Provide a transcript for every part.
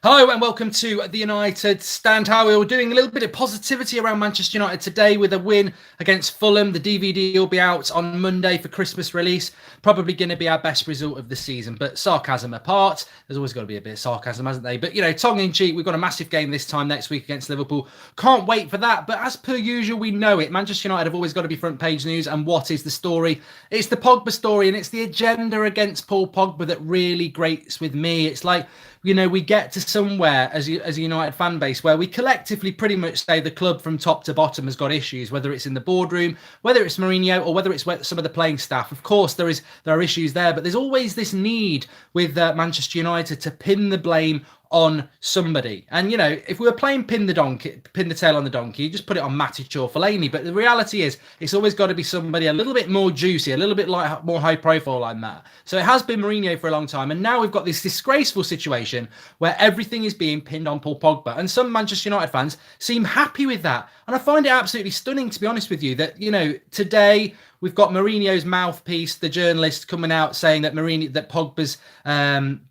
Hello and welcome to the United Stand. How we're doing a little bit of positivity around Manchester United today with a win against Fulham. The DVD will be out on Monday for Christmas release. Probably going to be our best result of the season, but sarcasm apart, there's always got to be a bit of sarcasm, hasn't they? But, tongue in cheek, we've got a massive game this time next week against Liverpool. Can't wait for that. But as per usual, we know it. Manchester United have always got to be front page news. And what is the story? It's the Pogba story, and it's the agenda against Paul Pogba that really grates with me. It's like, we get to somewhere as a United fan base where we collectively pretty much say the club from top to bottom has got issues, whether it's in the boardroom, whether it's Mourinho, or whether it's some of the playing staff. Of course, there are issues there, but there's always this need with Manchester United to pin the blame on somebody. And, if we were playing pin the tail on the donkey, just put it on Matic or Fellaini. But the reality is, it's always got to be somebody a little bit more juicy, a little bit more high profile like that. So it has been Mourinho for a long time. And now we've got this disgraceful situation where everything is being pinned on Paul Pogba. And some Manchester United fans seem happy with that. And I find it absolutely stunning, to be honest with you, that, today we've got Mourinho's mouthpiece, the journalist, coming out saying that Pogba's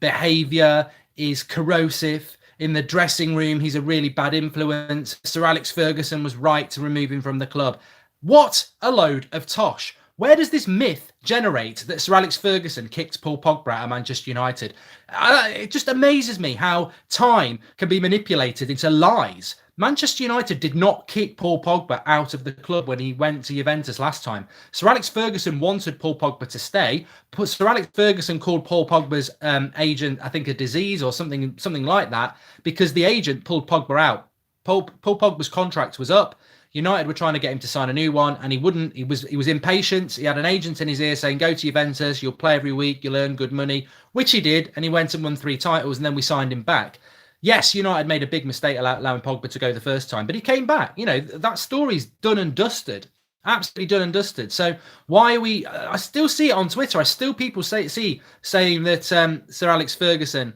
behaviour is corrosive. In the dressing room, he's a really bad influence. Sir Alex Ferguson was right to remove him from the club. What a load of tosh. Where does this myth generate that Sir Alex Ferguson kicked Paul Pogba out of Manchester United? It just amazes me how time can be manipulated into lies. Manchester United did not kick Paul Pogba out of the club when he went to Juventus last time. Sir Alex Ferguson wanted Paul Pogba to stay. Sir Alex Ferguson called Paul Pogba's agent, I think, a disease or something like that, because the agent pulled Pogba out. Paul Pogba's contract was up. United were trying to get him to sign a new one, and he wouldn't. He was impatient. He had an agent in his ear saying, "Go to Juventus. You'll play every week. You'll earn good money," which he did, and he went and won 3 titles, and then we signed him back. Yes, United made a big mistake allowing Pogba to go the first time, but he came back. That story's done and dusted. Absolutely done and dusted. So why are we... I still see it on Twitter. I still people saying that Sir Alex Ferguson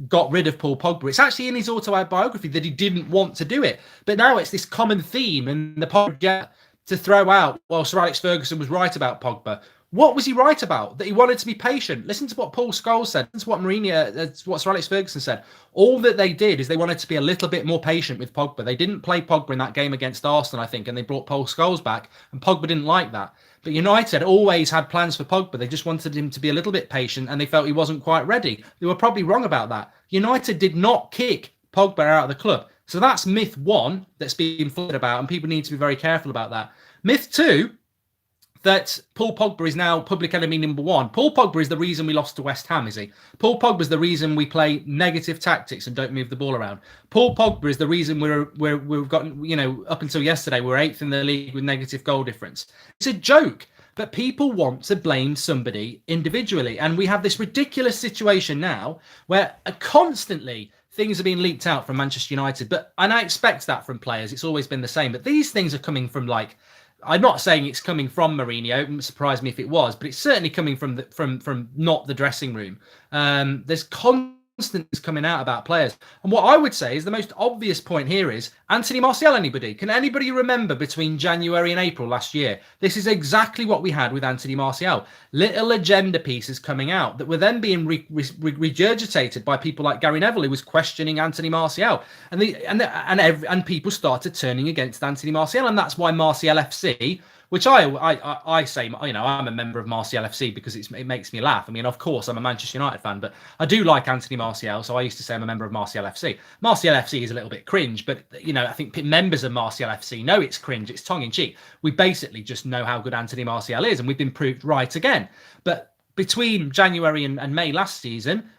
got rid of Paul Pogba. It's actually in his autobiography that he didn't want to do it. But now it's this common theme in the Pogba to throw out, well, Sir Alex Ferguson was right about Pogba. What was he right about? That he wanted to be patient. Listen to what Paul Scholes said. Listen to what what Sir Alex Ferguson said. All that they did is they wanted to be a little bit more patient with Pogba. They didn't play Pogba in that game against Arsenal, I think, and they brought Paul Scholes back, and Pogba didn't like that. But United always had plans for Pogba. They just wanted him to be a little bit patient, and they felt he wasn't quite ready. They were probably wrong about that. United did not kick Pogba out of the club. So that's myth 1 that's being floated about, and people need to be very careful about that. Myth 2, that Paul Pogba is now public enemy number 1. Paul Pogba is the reason we lost to West Ham, is he? Paul Pogba is the reason we play negative tactics and don't move the ball around. Paul Pogba is the reason we've gotten, up until yesterday, we're 8th in the league with negative goal difference. It's a joke, but people want to blame somebody individually. And we have this ridiculous situation now where constantly things are being leaked out from Manchester United. And I expect that from players. It's always been the same. But these things are coming from I'm not saying it's coming from Mourinho. It wouldn't surprise me if it was, but it's certainly coming from not the dressing room. There's constant things coming out about players. And what I would say is the most obvious point here is Anthony Martial. Can anybody remember between January and April last year? This is exactly what we had with Anthony Martial. Little agenda pieces coming out that were then being regurgitated by people like Gary Neville, who was questioning Anthony Martial. And people started turning against Anthony Martial. And that's why Martial FC, which I say, I'm a member of Martial FC because it makes me laugh. I mean, of course, I'm a Manchester United fan, but I do like Anthony Martial, so I used to say I'm a member of Martial FC. Martial FC is a little bit cringe, but, I think members of Martial FC know it's cringe, it's tongue-in-cheek. We basically just know how good Anthony Martial is, and we've been proved right again. But between January and May last season,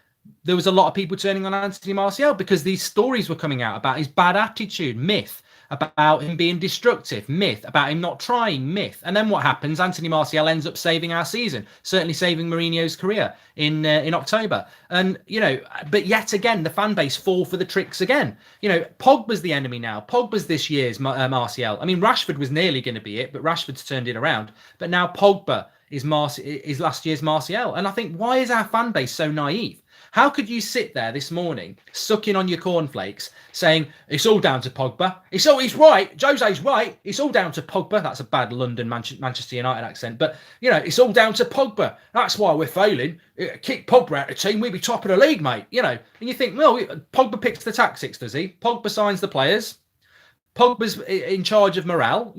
there was a lot of people turning on Anthony Martial because these stories were coming out about his bad attitude, myth, about him being destructive, myth, about him not trying, myth. And then what happens? Anthony Martial ends up saving our season, certainly saving Mourinho's career in October. And, but yet again, the fan base fall for the tricks again. Pogba's the enemy now. Pogba's this year's Martial. I mean, Rashford was nearly going to be it, but Rashford's turned it around. But now Pogba is last year's Martial. And I think, why is our fan base so naive? How could you sit there this morning, sucking on your cornflakes, saying it's all down to Pogba? He's right. Jose's right. It's all down to Pogba. That's a bad London Manchester United accent, but it's all down to Pogba. That's why we're failing. Kick Pogba out of the team, we'd be top of the league, mate. And you think, well, Pogba picks the tactics, does he? Pogba signs the players. Pogba's in charge of morale.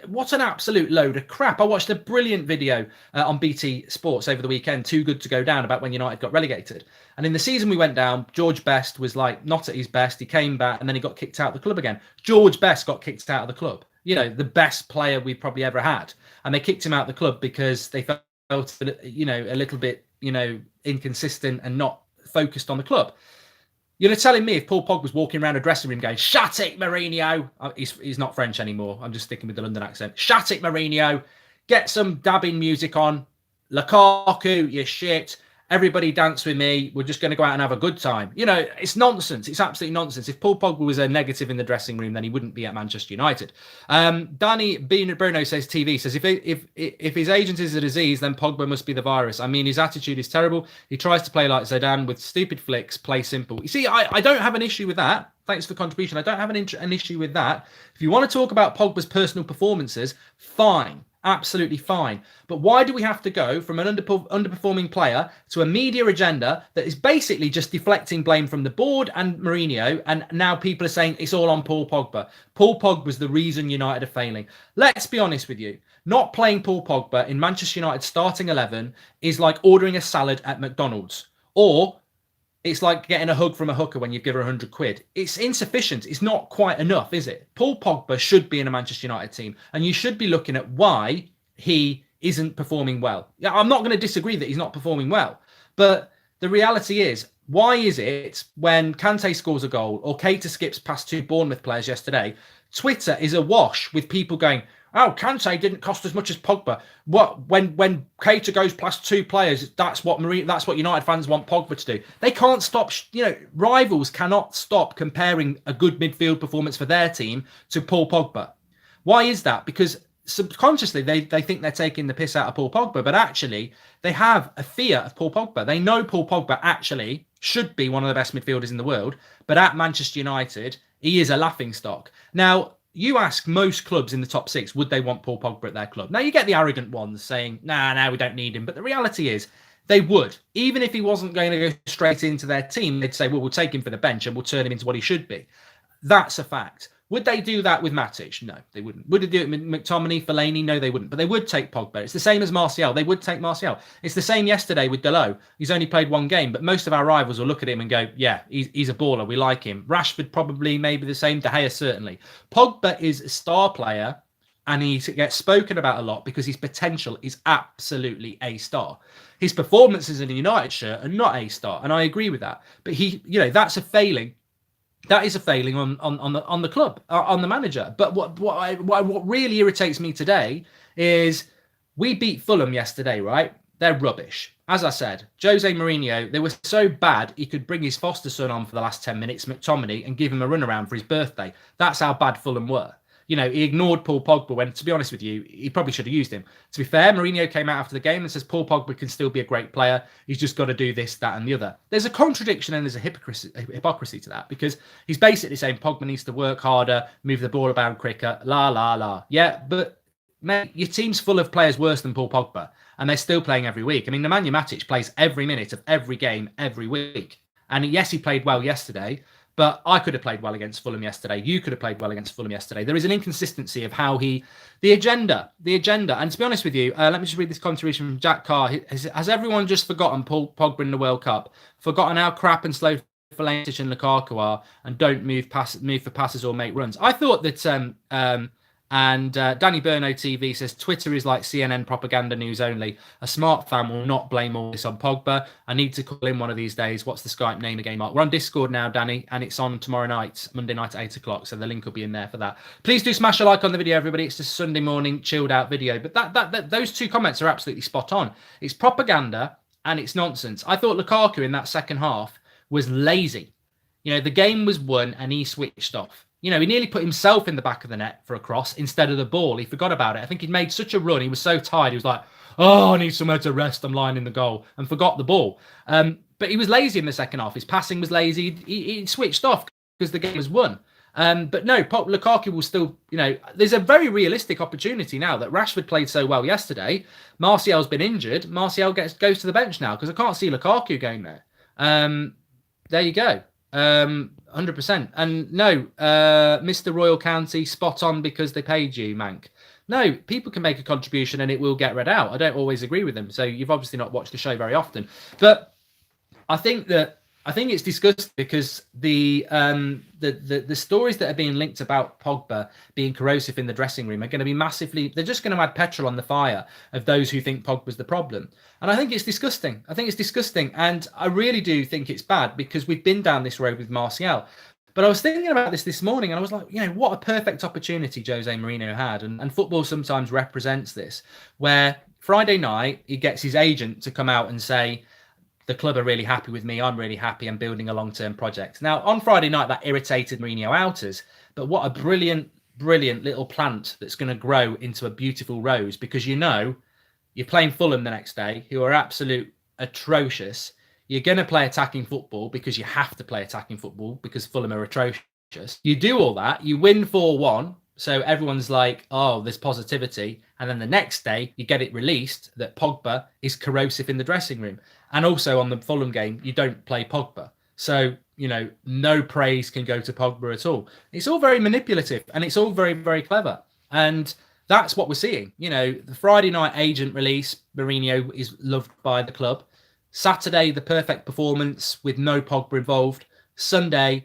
What an absolute load of crap. I watched a brilliant video on BT Sports over the weekend, Too Good to Go Down, about when United got relegated. And in the season we went down, George Best was not at his best. He came back and then he got kicked out of the club again. George Best got kicked out of the club. The best player we've probably ever had. And they kicked him out of the club because they felt, a little bit, inconsistent and not focused on the club. You're telling me if Paul Pogba was walking around a dressing room going, "Shut it, Mourinho." He's not French anymore. I'm just sticking with the London accent. "Shut it, Mourinho. Get some dabbing music on. Lukaku, you shit. Everybody dance with me. We're just going to go out and have a good time." It's nonsense. It's absolutely nonsense. If Paul Pogba was a negative in the dressing room, then he wouldn't be at Manchester United. Danny Bruno says, TV says, if his agent is a disease, then Pogba must be the virus. I mean, his attitude is terrible. He tries to play like Zidane with stupid flicks, play simple. You see, I don't have an issue with that. Thanks for the contribution. I don't have an issue with that. If you want to talk about Pogba's personal performances, fine. Absolutely fine. But why do we have to go from an underperforming player to a media agenda that is basically just deflecting blame from the board and Mourinho, and now people are saying it's all on Paul Pogba? Paul Pogba was the reason United are failing. Let's be honest with you. Not playing Paul Pogba in Manchester United starting 11 is like ordering a salad at McDonald's, or it's like getting a hug from a hooker when you give her 100 quid. It's insufficient. It's not quite enough, is it? Paul Pogba should be in a Manchester United team, and you should be looking at why he isn't performing well. Yeah, I'm not going to disagree that he's not performing well, but the reality is, why is it when Kante scores a goal or Keita skips past 2 Bournemouth players yesterday, Twitter is awash with people going, "Oh, Kante didn't cost as much as Pogba. What when Keita goes past 2 players, that's what United fans want Pogba to do." They can't stop. Rivals cannot stop comparing a good midfield performance for their team to Paul Pogba. Why is that? Because subconsciously they think they're taking the piss out of Paul Pogba, but actually they have a fear of Paul Pogba. They know Paul Pogba actually should be one of the best midfielders in the world, but at Manchester United, he is a laughingstock. Now, you ask most clubs in the top 6, would they want Paul Pogba at their club? Now, you get the arrogant ones saying, nah, we don't need him. But the reality is, they would. Even if he wasn't going to go straight into their team, they'd say, well, we'll take him for the bench and we'll turn him into what he should be. That's a fact. Would they do that with Matic? No, they wouldn't. Would they do it with McTominay, Fellaini? No, they wouldn't. But they would take Pogba. It's the same as Martial. They would take Martial. It's the same yesterday with Dalot. He's only played 1 game, but most of our rivals will look at him and go, yeah, he's a baller. We like him. Rashford probably, maybe the same. De Gea certainly. Pogba is a star player, and he gets spoken about a lot because his potential is absolutely a star. His performances in a United shirt are not a star, and I agree with that. But that's a failing. That is a failing on the club, on the manager. But what really irritates me today is we beat Fulham yesterday, right? They're rubbish. As I said, Jose Mourinho, they were so bad he could bring his foster son on for the last 10 minutes, McTominay, and give him a runaround for his birthday. That's how bad Fulham were. He ignored Paul Pogba when, to be honest with you, he probably should have used him. To be fair, Mourinho came out after the game and says Paul Pogba can still be a great player. He's just got to do this, that, and the other. There's a contradiction and there's a hypocrisy to that, because he's basically saying Pogba needs to work harder, move the ball around quicker, la, la, la. Yeah, but, mate, your team's full of players worse than Paul Pogba, and they're still playing every week. I mean, Nemanja Matic plays every minute of every game, every week. And yes, he played well yesterday, but I could have played well against Fulham yesterday. You could have played well against Fulham yesterday. There is an inconsistency of how the agenda. And to be honest with you, let me just read this contribution from Jack Carr. Has everyone just forgotten Paul Pogba in the World Cup? Forgotten how crap and slow Fellaini and Lukaku are, and don't move for passes or make runs? I thought that Danny Burno TV says Twitter is like CNN propaganda news only. A smart fan will not blame all this on Pogba. I need to call in one of these days. What's the Skype name again, Mark? We're on Discord now, Danny, and it's on tomorrow night, Monday night at 8 o'clock. So the link will be in there for that. Please do smash a like on the video, everybody. It's just a Sunday morning chilled out video. But those 2 comments are absolutely spot on. It's propaganda and it's nonsense. I thought Lukaku in that second half was lazy. The game was won and he switched off. He nearly put himself in the back of the net for a cross instead of the ball. He forgot about it. I think he'd made such a run. He was so tired. He was like, oh, I need somewhere to rest. I'm lying in the goal, and forgot the ball. but he was lazy in the second half. His passing was lazy. He switched off because the game was won. But no, Lukaku will still, there's a very realistic opportunity now that Rashford played so well yesterday. Martial's been injured. Martial goes to the bench now because I can't see Lukaku going there. There you go. 100%. And no, Mr. Royal County, spot on because they paid you, Mank. No, people can make a contribution and it will get read out. I don't always agree with them. So you've obviously not watched the show very often. But I think it's disgusting because the stories that are being linked about Pogba being corrosive in the dressing room are going to be massively. They're just going to add petrol on the fire of those who think Pogba's the problem, and I think it's disgusting. And I really do think it's bad because we've been down this road with Martial. But I was thinking about this morning, and I was like, what a perfect opportunity Jose Mourinho had, and football sometimes represents this, where Friday night he gets his agent to come out and say, the club are really happy with me. I'm really happy. I'm building a long-term project. Now, on Friday night, that irritated Mourinho outers. But what a brilliant, brilliant little plant that's going to grow into a beautiful rose because you're playing Fulham the next day, who are absolute atrocious. You're going to play attacking football because you have to play attacking football because Fulham are atrocious. You do all that. You win 4-1. So everyone's like, oh, there's positivity. And then the next day, you get it released that Pogba is corrosive in the dressing room. And also on the Fulham game, you don't play Pogba. So, no praise can go to Pogba at all. It's all very manipulative and it's all very, very clever. And that's what we're seeing. The Friday night agent release, Mourinho is loved by the club. Saturday, the perfect performance with no Pogba involved. Sunday's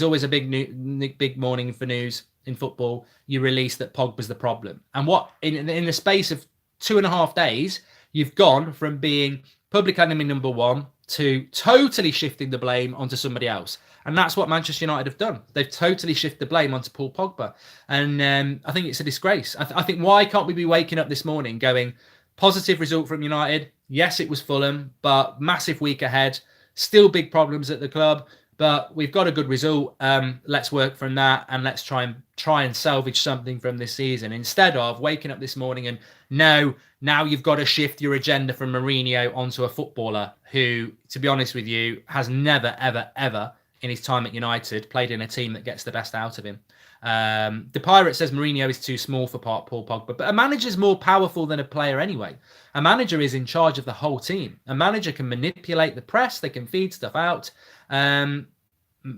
always a big morning for news. In football, you release that Pogba's the problem. And what in the space of 2.5 days, you've gone from being public enemy number one to totally shifting the blame onto somebody else. And that's what Manchester United have done. They've totally shifted the blame onto Paul Pogba. And I think it's a disgrace. I think why can't we be waking up this morning going, positive result from United. Yes, it was Fulham, but massive week ahead. Still big problems at the club. But we've got a good result. Let's work from that and let's try and salvage something from this season instead of waking up this morning and now you've got to shift your agenda from Mourinho onto a footballer who, to be honest with you, has never, ever, ever in his time at United played in a team that gets the best out of him. The Pirate says Mourinho is too small for Paul Pogba, but a manager's more powerful than a player anyway. A manager is in charge of the whole team. A manager can manipulate the press. They can feed stuff out.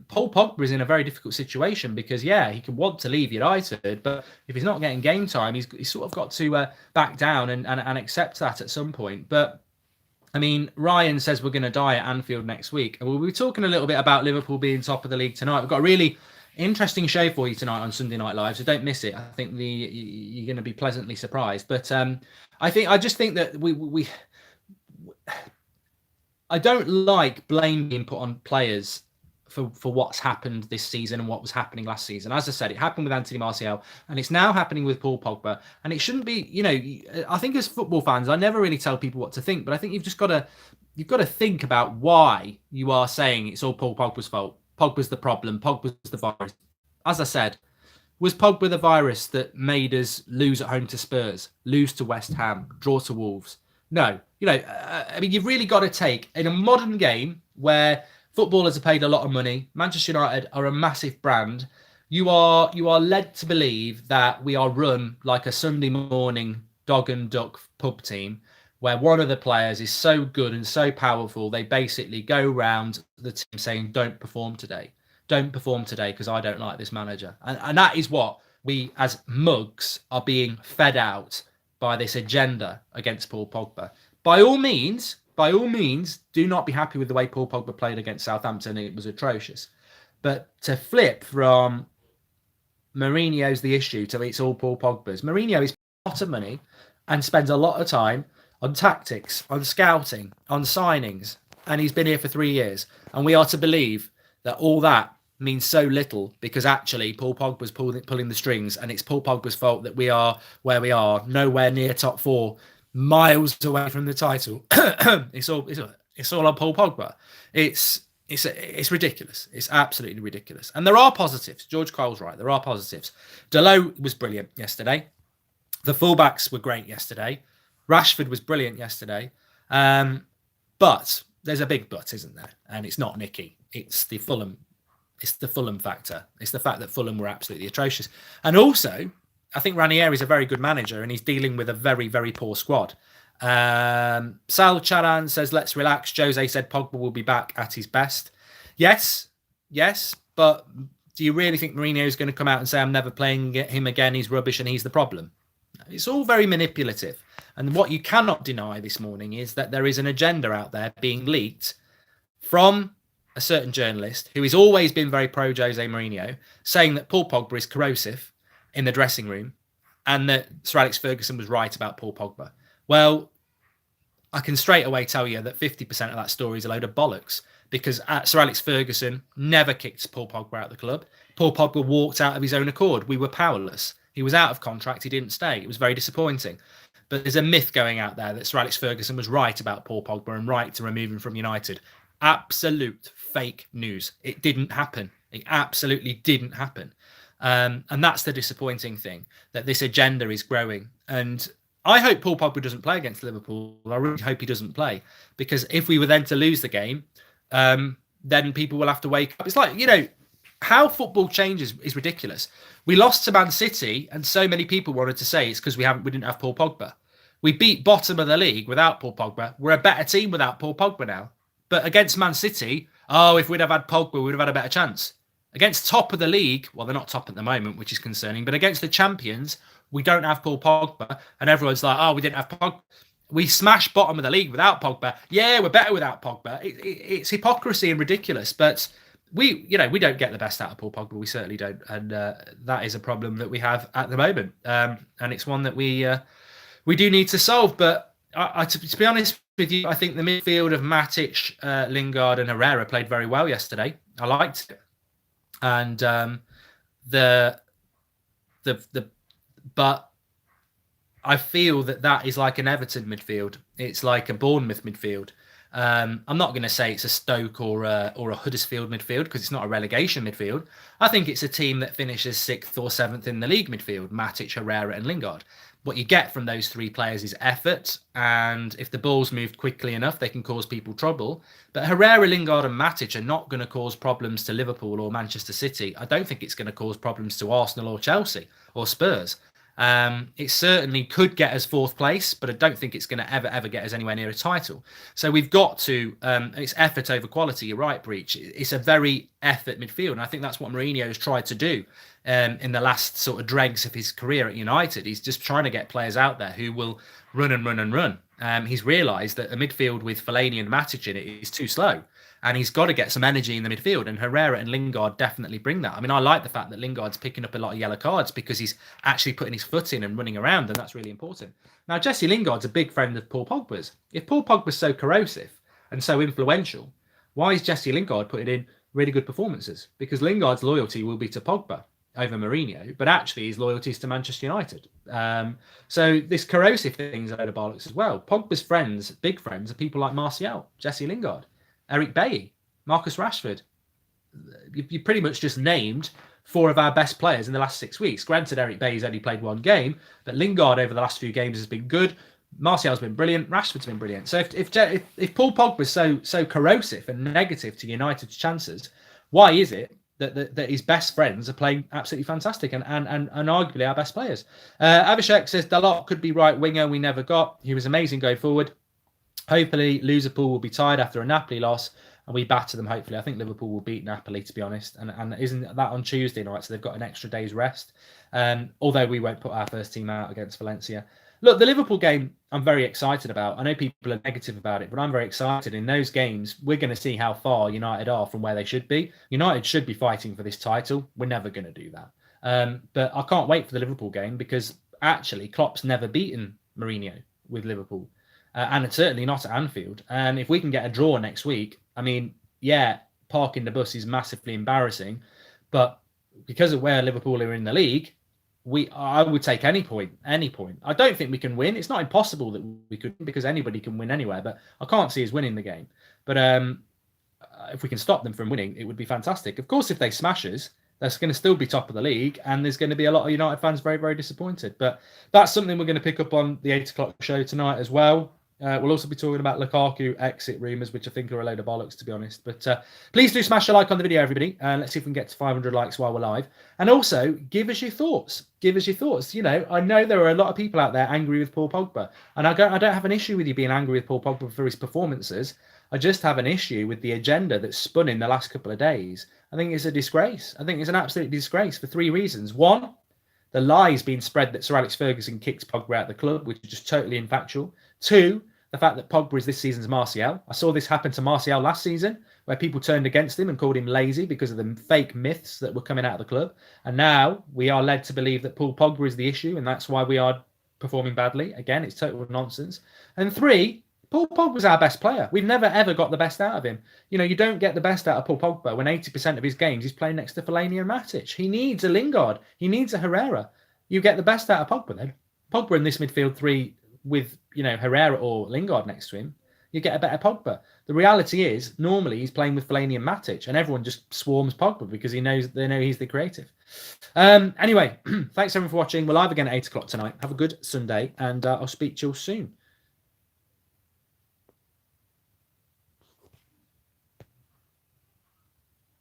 Paul Pogba is in a very difficult situation because, he can want to leave United, but if he's not getting game time, he's sort of got to back down and accept that at some point. But, I mean, Ryan says we're going to die at Anfield next week. And we'll be talking a little bit about Liverpool being top of the league tonight. We've got a really interesting show for you tonight on Sunday Night Live, so don't miss it. I think you're going to be pleasantly surprised. But I just think that I don't like blame being put on players for what's happened this season and what was happening last season. As I said, it happened with Anthony Martial and it's now happening with Paul Pogba. And it shouldn't be, I think as football fans, I never really tell people what to think, but I think you've got to think about why you are saying it's all Paul Pogba's fault. Pogba's the problem. Pogba's the virus. As I said, was Pogba the virus that made us lose at home to Spurs, lose to West Ham, draw to Wolves? No. I mean, you've really got to take, in a modern game where footballers are paid a lot of money, Manchester United are a massive brand, you are led to believe that we are run like a Sunday morning dog and duck pub team where one of the players is so good and so powerful, they basically go round the team saying, don't perform today because I don't like this manager. And that is what we as mugs are being fed out by this agenda against Paul Pogba. By all means, do not be happy with the way Paul Pogba played against Southampton. It was atrocious. But to flip from Mourinho's the issue to it's all Paul Pogba's. Mourinho is a lot of money and spends a lot of time on tactics, on scouting, on signings. And he's been here for 3 years. And we are to believe that all that means so little because actually Paul Pogba's pulling the strings and it's Paul Pogba's fault that we are where we are, nowhere near top 4, miles away from the title. It's all on Paul Pogba. It's ridiculous. It's absolutely ridiculous. And there are positives. George Cole's right. There are positives. Dalot was brilliant yesterday. The fullbacks were great yesterday. Rashford was brilliant yesterday. But there's a big but, isn't there? And it's not Nicky. It's the Fulham. It's the Fulham factor. It's the fact that Fulham were absolutely atrocious. And also, I think Ranieri is a very good manager and he's dealing with a very, very poor squad. Sal Charan says, let's relax. Jose said Pogba will be back at his best. Yes. But do you really think Mourinho is going to come out and say, I'm never playing him again, he's rubbish and he's the problem? It's all very manipulative. And what you cannot deny this morning is that there is an agenda out there being leaked from a certain journalist who has always been very pro Jose Mourinho, saying that Paul Pogba is corrosive in the dressing room and that Sir Alex Ferguson was right about Paul Pogba. Well, I can straight away tell you that 50% of that story is a load of bollocks, because Sir Alex Ferguson never kicked Paul Pogba out of the club. Paul Pogba walked out of his own accord. We were powerless. He was out of contract. He didn't stay. It was very disappointing. But there's a myth going out there that Sir Alex Ferguson was right about Paul Pogba and right to remove him from United. Absolute fake news. It didn't happen. It absolutely didn't happen. And that's the disappointing thing, that this agenda is growing. And I hope Paul Pogba doesn't play against Liverpool. I really hope he doesn't play, because if we were then to lose the game, then people will have to wake up. It's like, how football changes is ridiculous. We lost to Man City, and so many people wanted to say it's because we didn't have Paul Pogba. We beat bottom of the league without Paul Pogba. We're a better team without Paul Pogba now. But against Man City, if we'd have had Pogba, we would have had a better chance. Against top of the league, well, they're not top at the moment, which is concerning, but against the champions, we don't have Paul Pogba, and everyone's like, we didn't have Pogba. We smashed bottom of the league without Pogba. Yeah, we're better without Pogba. It's hypocrisy and ridiculous, but we don't get the best out of Paul Pogba. We certainly don't, and that is a problem that we have at the moment, and it's one that we do need to solve. But to be honest with you, I think the midfield of Matic, Lingard, and Herrera played very well yesterday. I liked it, and but I feel that is like an Everton midfield. It's like a Bournemouth midfield. I'm not going to say it's a Stoke or a Huddersfield midfield, because it's not a relegation midfield. I think it's a team that finishes 6th or 7th in the league midfield, Matic, Herrera and Lingard. What you get from those three players is effort, and if the ball's moved quickly enough, they can cause people trouble. But Herrera, Lingard and Matic are not going to cause problems to Liverpool or Manchester City. I don't think it's going to cause problems to Arsenal or Chelsea or Spurs. It certainly could get us 4th place, but I don't think it's going to ever get us anywhere near a title. So we've got to, it's effort over quality. You're right, Breach. It's a very effort midfield, and I think that's what Mourinho has tried to do in the last sort of dregs of his career at United. He's just trying to get players out there who will run and run and run. He's realised that a midfield with Fellaini and Matic in it is too slow. And he's got to get some energy in the midfield. And Herrera and Lingard definitely bring that. I mean, I like the fact that Lingard's picking up a lot of yellow cards, because he's actually putting his foot in and running around. And that's really important. Now, Jesse Lingard's a big friend of Paul Pogba's. If Paul Pogba's so corrosive and so influential, why is Jesse Lingard putting in really good performances? Because Lingard's loyalty will be to Pogba over Mourinho, but actually his loyalty is to Manchester United. So this corrosive thing's a load of bollocks as well. Pogba's friends, big friends, are people like Martial, Jesse Lingard, Eric Bailly, Marcus Rashford. You pretty much just named 4 of our best players in the last 6 weeks. Granted, Eric Bailly's only played 1 game, but Lingard over the last few games has been good. Martial's been brilliant. Rashford's been brilliant. So if Paul Pogba's so corrosive and negative to United's chances, why is it that his best friends are playing absolutely fantastic and arguably our best players? Avishek says Dalot could be right winger we never got. He was amazing going forward. Hopefully, Liverpool will be tired after a Napoli loss, and we batter them. Hopefully, I think Liverpool will beat Napoli, to be honest. And isn't that on Tuesday night? So they've got an extra day's rest. Although we won't put our first team out against Valencia. Look, the Liverpool game, I'm very excited about. I know people are negative about it, but I'm very excited. In those games, we're going to see how far United are from where they should be. United should be fighting for this title. We're never going to do that. But I can't wait for the Liverpool game, because actually Klopp's never beaten Mourinho with Liverpool. And it's certainly not at Anfield. And if we can get a draw next week, I mean, yeah, parking the bus is massively embarrassing. But because of where Liverpool are in the league, I would take any point. I don't think we can win. It's not impossible that we could, because anybody can win anywhere. But I can't see us winning the game. But if we can stop them from winning, it would be fantastic. Of course, if they smash us, they're going to still be top of the league, and there's going to be a lot of United fans very, very disappointed. But that's something we're going to pick up on the 8 o'clock show tonight as well. We'll also be talking about Lukaku exit rumours, which I think are a load of bollocks, to be honest. But please do smash a like on the video, everybody. And let's see if we can get to 500 likes while we're live. And also, give us your thoughts. Give us your thoughts. You know, I know there are a lot of people out there angry with Paul Pogba. And I don't have an issue with you being angry with Paul Pogba for his performances. I just have an issue with the agenda that's spun in the last couple of days. I think it's a disgrace. I think it's an absolute disgrace for 3 reasons. One, the lies being spread that Sir Alex Ferguson kicked Pogba out of the club, which is just totally infactual. 2, the fact that Pogba is this season's Martial. I saw this happen to Martial last season, where people turned against him and called him lazy because of the fake myths that were coming out of the club. And now we are led to believe that Paul Pogba is the issue, and that's why we are performing badly. Again, it's total nonsense. And 3, Paul Pogba's our best player. We've never, ever got the best out of him. You know, you don't get the best out of Paul Pogba when 80% of his games he's playing next to Fellaini and Matic. He needs a Lingard. He needs a Herrera. You get the best out of Pogba then. Pogba in this midfield 3 with, you know, Herrera or Lingard next to him, you get a better Pogba. The reality is, normally he's playing with Fellaini and Matic, and everyone just swarms Pogba because they know he's the creative. Anyway, thanks everyone for watching. We're live again at 8 o'clock tonight. Have a good Sunday, and I'll speak to you all soon.